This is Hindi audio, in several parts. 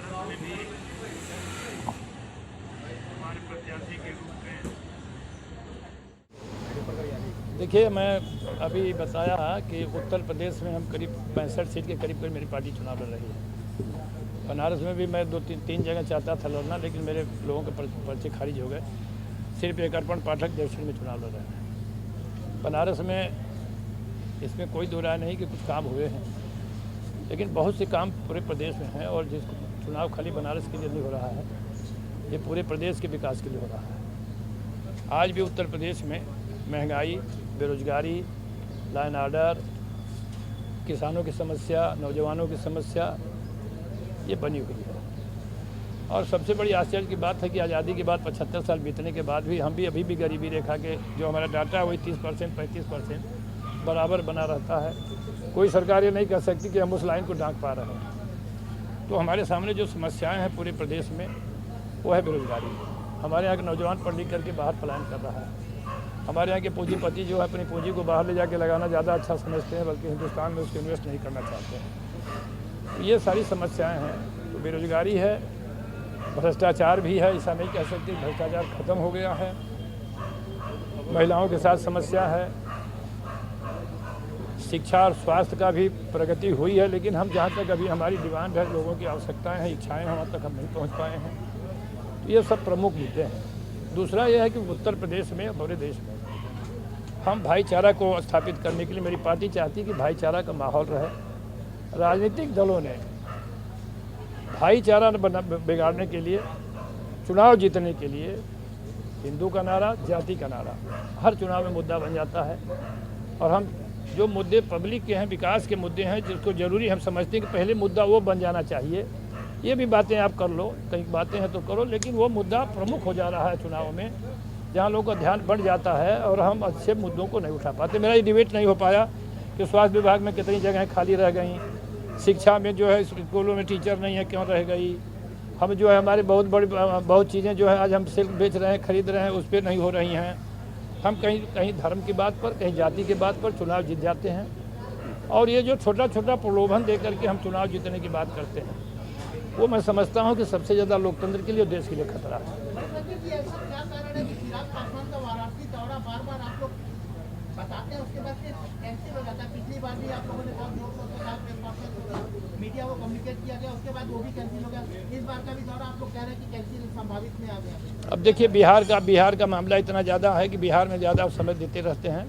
बनारस में भी हमारे प्रत्याशी के रूप में। देखिए, मैं अभी बताया कि उत्तर प्रदेश में हम करीब 65 सीट के करीब मेरी पार्टी चुनाव लड़ रही है। बनारस में भी मैं तीन जगह चाहता था लड़ना, लेकिन मेरे लोगों के पर्चे खारिज हो गए। सिर्फ एक अर्पण पाठक दक्षिण में चुनाव लड़ रहे हैं। बनारस में इसमें कोई दो राय नहीं कि कुछ काम हुए हैं, लेकिन बहुत से काम पूरे प्रदेश में हैं और जिस चुनाव खाली बनारस के लिए नहीं हो रहा है, ये पूरे प्रदेश के विकास के लिए हो रहा है। आज भी उत्तर प्रदेश में महंगाई, बेरोजगारी, लॉ एंड ऑर्डर, किसानों की समस्या, नौजवानों की समस्या ये बनी हुई है। और सबसे बड़ी आश्चर्य की बात है कि आज़ादी के बाद 75 साल बीतने के बाद भी हम भी अभी भी गरीबी रेखा के जो हमारा डाटा है वही 30% 35% बराबर बना रहता है। कोई सरकार ये नहीं कह सकती कि हम उस लाइन को ढांक पा रहे हैं। तो हमारे सामने जो समस्याएं हैं पूरे प्रदेश में वो है बेरोजगारी। हमारे यहाँ के नौजवान पढ़ लिख करके बाहर पलायन कर रहा है। हमारे यहाँ के पूंजीपति जो है अपनी पूंजी को बाहर ले जाके लगाना ज़्यादा अच्छा समझते हैं, बल्कि हिंदुस्तान में उसको इन्वेस्ट नहीं करना चाहते हैं। तो ये सारी समस्याएं हैं। तो बेरोजगारी है, भ्रष्टाचार भी है, ऐसा नहीं कह सकते भ्रष्टाचार खत्म हो गया है। महिलाओं के साथ समस्या है, शिक्षा और स्वास्थ्य का भी प्रगति हुई है, लेकिन हम जहाँ तक अभी हमारी डिमांड है, लोगों की आवश्यकताएं हैं, इच्छाएं हैं, वहाँ तक हम नहीं पहुँच पाए हैं। तो ये सब प्रमुख मुद्दे हैं। दूसरा यह है कि उत्तर प्रदेश में, पूरे देश में हम भाईचारा को स्थापित करने के लिए मेरी पार्टी चाहती है कि भाईचारा का माहौल रहे। राजनीतिक दलों ने भाईचारा बिगाड़ने के लिए, चुनाव जीतने के लिए हिंदू का नारा, जाति का नारा हर चुनाव में मुद्दा बन जाता है। और हम जो मुद्दे पब्लिक के हैं, विकास के मुद्दे हैं, जिसको ज़रूरी हम समझते हैं कि पहले मुद्दा वो बन जाना चाहिए। ये भी बातें आप कर लो, कई बातें हैं तो करो, लेकिन वो मुद्दा प्रमुख हो जा रहा है चुनाव में, जहाँ लोगों का ध्यान बढ़ जाता है और हम अच्छे मुद्दों को नहीं उठा पाते। मेरा ये डिबेट नहीं हो पाया कि स्वास्थ्य विभाग में कितनी जगहें खाली रह गई, शिक्षा में जो है स्कूलों में टीचर नहीं है क्यों रह गई, हम जो है हमारे बहुत चीज़ें जो है आज हम सिर्फ बेच रहे हैं, खरीद रहे हैं, उस पर नहीं हो रही हैं। हम कहीं धर्म की बात पर, कहीं जाति की बात पर चुनाव जीत जाते हैं। और ये जो छोटा छोटा प्रलोभन दे करके हम चुनाव जीतने की बात करते हैं, वो मैं समझता हूँ कि सबसे ज़्यादा लोकतंत्र के लिए, देश के लिए खतरा है। बताते हैं, उसके बाद फिर कैंसिल हो जाता है। पिछली बार भी आप लोगों ने बहुत जोर शोर के साथ मीडिया को कम्युनिकेट किया गया, उसके बाद वो भी कैंसिल हो गया। इस बार का भी दौरा आप लोग कह रहे हैं कि कैंसिल संभावित में आ गया। अब देखिए, बिहार का मामला इतना ज़्यादा है कि बिहार में ज़्यादा समय देते रहते हैं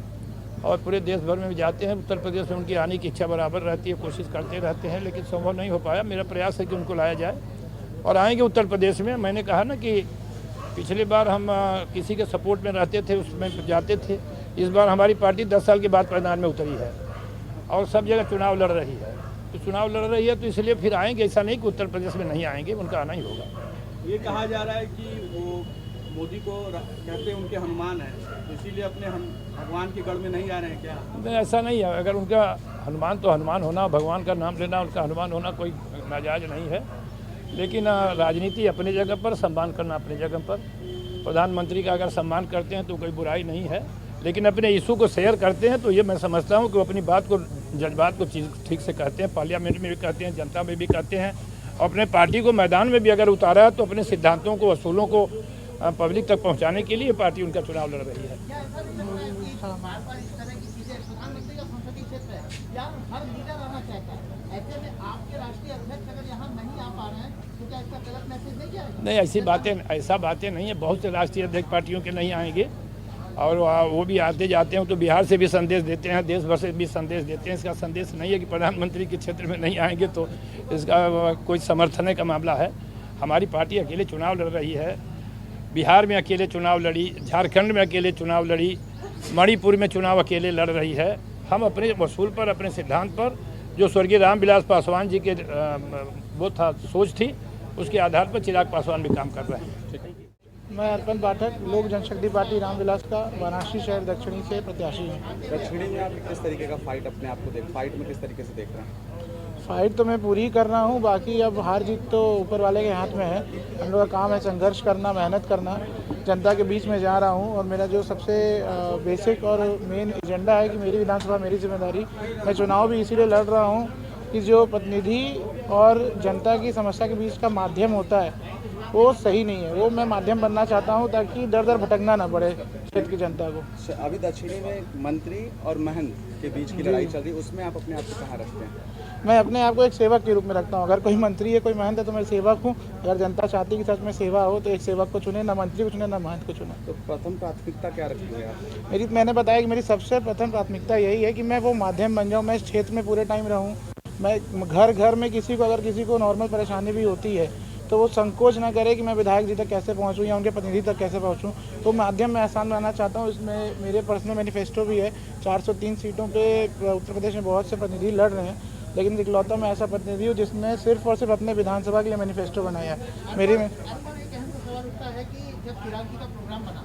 और पूरे देश भर में भी जाते हैं। उत्तर प्रदेश में उनकी आने की इच्छा बराबर रहती है, कोशिश करते रहते हैं, लेकिन संभव नहीं हो पाया। मेरा प्रयास है कि उनको लाया जाए और आएंगे उत्तर प्रदेश में। मैंने कहा ना कि पिछली बार हम किसी के सपोर्ट में रहते थे, उसमें जाते थे। इस बार हमारी पार्टी 10 साल के बाद मैदान में उतरी है और सब जगह चुनाव लड़ रही है। तो चुनाव लड़ रही है तो इसलिए फिर आएंगे, ऐसा नहीं कि उत्तर प्रदेश में नहीं आएंगे, उनका आना ही होगा। ये कहा जा रहा है कि वो मोदी को कहते हैं उनके हनुमान है, इसीलिए अपने भगवान के गढ़ में नहीं आ रहे हैं क्या? नहीं, ऐसा नहीं है। अगर उनका हनुमान तो हनुमान होना, भगवान का नाम लेना, उनका हनुमान होना कोई नाजायज नहीं है। लेकिन राजनीति अपनी जगह पर, सम्मान करना अपनी जगह पर। प्रधानमंत्री का अगर सम्मान करते हैं तो कोई बुराई नहीं है, लेकिन अपने इशू को शेयर करते हैं तो ये मैं समझता हूँ कि वो अपनी बात को, जज्बात को ठीक से कहते हैं। पार्लियामेंट में भी कहते हैं, जनता में भी कहते हैं, और अपने पार्टी को मैदान में भी अगर उतारा है तो अपने सिद्धांतों को, असूलों को पब्लिक तक पहुँचाने के लिए पार्टी उनका चुनाव लड़ रही है। नहीं, ऐसा बातें नहीं है। बहुत से राष्ट्रीय अध्यक्ष पार्टियों के नहीं आएंगे और वो भी आते जाते हैं तो बिहार से भी संदेश देते हैं, देश भर से भी संदेश देते हैं। इसका संदेश नहीं है कि प्रधानमंत्री के क्षेत्र में नहीं आएंगे तो इसका कोई समर्थन का मामला है। हमारी पार्टी अकेले चुनाव लड़ रही है। बिहार में अकेले चुनाव लड़ी, झारखंड में अकेले चुनाव लड़ी, मणिपुर में चुनाव अकेले लड़ रही है। हम अपने वसूल पर, अपने सिद्धांत पर, जो स्वर्गीय रामविलास पासवान जी के वो था, सोच थी, उसके आधार पर चिराग पासवान भी काम कर रहे हैं। मैं अर्पण पाठक, लोक जनशक्ति पार्टी रामविलास का वाराणसी शहर दक्षिणी से प्रत्याशी हूँ। दक्षिणी में आप किस तरीके का फाइट अपने आप को फाइट में किस तरीके से देख रहे हैं? फाइट तो मैं पूरी कर रहा हूँ, बाकी अब हार जीत तो ऊपर वाले के हाथ में है। हम लोग का काम है संघर्ष करना, मेहनत करना। जनता के बीच में जा रहा हूँ और मेरा जो सबसे बेसिक और मेन एजेंडा है कि मेरी विधानसभा मेरी जिम्मेदारी। मैं चुनाव भी इसीलिए लड़ रहा हूँ कि जो प्रतिनिधि और जनता की समस्या के बीच का माध्यम होता है वो सही नहीं है। वो मैं माध्यम बनना चाहता हूँ ताकि दर दर भटकना ना पड़े क्षेत्र की जनता को। अभी दक्षिणी में मंत्री और महंत के बीच की लड़ाई चल रही है, उसमें आप अपने आप को कहाँ रखते हैं? मैं अपने आप को एक सेवक के रूप में रखता हूँ। अगर कोई मंत्री है, कोई महंत है तो मैं सेवक हूँ। अगर जनता चाहती है कि सच में सेवा हो तो एक सेवक को चुने, ना मंत्री को चुने ना महंत को चुने। तो प्रथम प्राथमिकता क्या रखेंगे आप? मैंने बताया कि मेरी सबसे प्रथम प्राथमिकता यही है कि मैं वो माध्यम बन जाऊँ, मैं इस क्षेत्र में पूरे टाइम रहूँ। मैं घर घर में अगर किसी को नॉर्मल परेशानी भी होती है तो वो संकोच ना करे कि मैं विधायक जी तक कैसे पहुंचूं या उनके प्रतिनिधि तक कैसे पहुंचूं। तो माध्यम में आसान बनाना चाहता हूं। इसमें मेरे पर्सनल मैनिफेस्टो भी है। 403 सीटों पे उत्तर प्रदेश में बहुत से प्रतिनिधि लड़ रहे हैं, लेकिन इकलौता मैं ऐसा प्रतिनिधि हूँ जिसने सिर्फ और सिर्फ अपने विधानसभा के लिए मैनिफेस्टो बनाया है। मेरी में एक अहम सवाल उठता है कि जब चिराग जी का प्रोग्राम बना,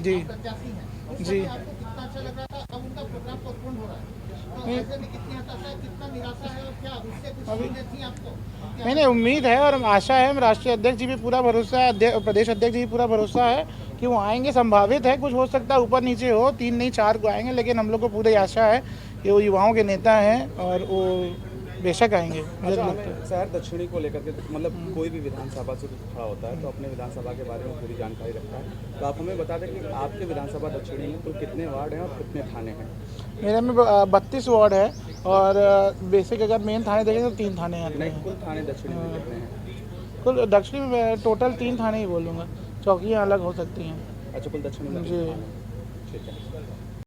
जी प्रत्याशी हैं, उस जी समय आपको कितना अच्छा लग रहा था, अब उनका प्रोग्राम पोस्टपोन हो रहा है, तो ऐसे में कितनी हताशा है, कितना निराशा है और क्या उससे कुछ उम्मीदें थी आपको? मैंने उम्मीद है और आशा है, राष्ट्रीय अध्यक्ष जी भी पूरा भरोसा है, प्रदेश अध्यक्ष जी भी पूरा भरोसा है कि वो आएंगे। संभावित है कुछ हो सकता है, ऊपर नीचे हो, 3 नहीं 4 को आएंगे, लेकिन हम लोग को पूरी आशा है कि वो युवाओं के नेता हैं और वो बेशक आएंगे। मुझे अच्छा, लगता है हमें शहर दक्षिणी को लेकर के मतलब कोई भी विधानसभा से खड़ा होता है तो अपने विधानसभा के बारे में पूरी जानकारी रखता है। तो आप हमें बता दें कि आपके विधानसभा दक्षिणी में कुल कितने वार्ड हैं और कितने थाने हैं? मेरे में 32 वार्ड है और बेसिक अगर मेन थाने देखें तो 3 थाने आते नहीं, हैं। कुल थाने दक्षिणी में कितने हैं? कुल दक्षिणी में टोटल 3 थाने ही बोलूँगा, चौकियाँ अलग हो सकती हैं। अच्छा, कुल दक्षिणी में जी। 3 थाने हैं। ठीक है।